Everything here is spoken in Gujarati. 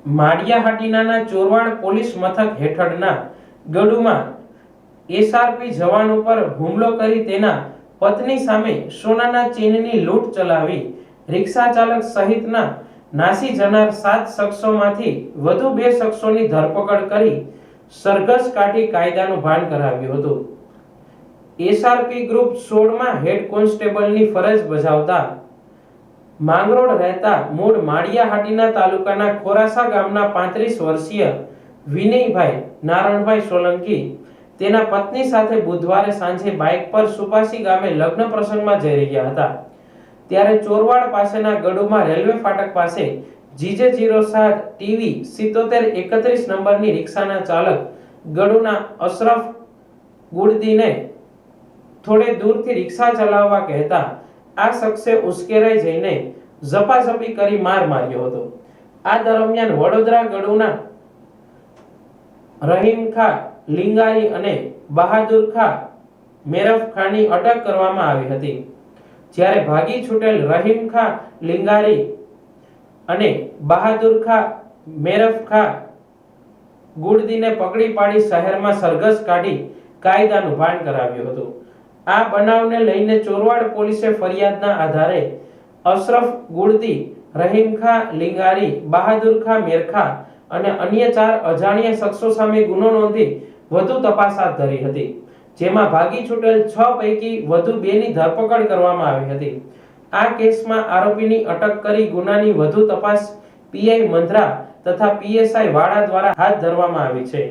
માળિયાહાટીના ચોરવાડ પોલીસ મથક હેઠળના ગઢુમાં એસઆરપી જવાન ઉપર હુમલો કરી તેના પત્ની સામે સોનાના ચેનની લૂંટ ચલાવી રિક્ષા ચાલક સહિતના નાસી જનાર 7 શખ્સોમાંથી વધુ 2 શખ્સોની ધરપકડ કરી સરઘસ કાઢી કાયદાનું ભાન કરાવ્યું હતું. એસઆરપી ગ્રુપ 16માં હેડ કોન્સ્ટેબલની ફરજ બજાવતા માંગરોળ રહેતા મૂળ માળિયાહાટીના તાલુકાના ખોરાસા ગામના 35 વર્ષીય વિનયભાઈ નારણભાઈ સોલંકી તેના પત્ની સાથે બુધવારે સાંજે બાઇક પર સુપાસી ગામે લગ્ન પ્રસંગમાં જઈ રહ્યા હતા. ત્યારે ચોરવાડ પાસેના ગઢુમાં રેલવે ફાટક પાસે GJ07 TV 7731 નંબરની રિક્ષાના ચાલક ગઢુના અશરફ ગુડદીને થોડે દૂરથી રિક્ષા ચલાવવા કહેતા આ શખ્સે ઉશ્કેરાઈ જઈને ઝપાઝપી કરી માર માર્યો હતો. આ દરમિયાન વડોદરા ગઢુના રહીમખા લિંગારી અને બહાદુરખા મેરફખાની અટક કરવામાં આવી હતી. જ્યારે ભાગી છૂટેલ રહીમખા લિંગારી અને બહાદુરખા મેરફખા ગુડદીને પકડી પાડી શહેરમાં સરઘસ કાઢી કાયદાનું ભાન કરાવ્યું હતું. આ બનાવને લઈને ચોરવાડ પોલીસે ફરિયાદના આધારે અશરફ ગુડદી, રહીમખા લિંગારી, બહાદુરખા મેરખા અને અન્ય 4 અજાણ્યા શખ્સો સામે ગુનો નોંધી વધુ તપાસ હાથ ધરી હતી. જેમાં ભાગી છૂટેલ 6 પૈકી વધુ 2ની ધરપકડ કરવામાં આવી હતી. આ કેસમાં આરોપીની અટક કરી ગુનાની વધુ તપાસ પીઆઈ મંધરા તથા પીએસઆઈ વાડા દ્વારા હાથ ધરવામાં આવી છે.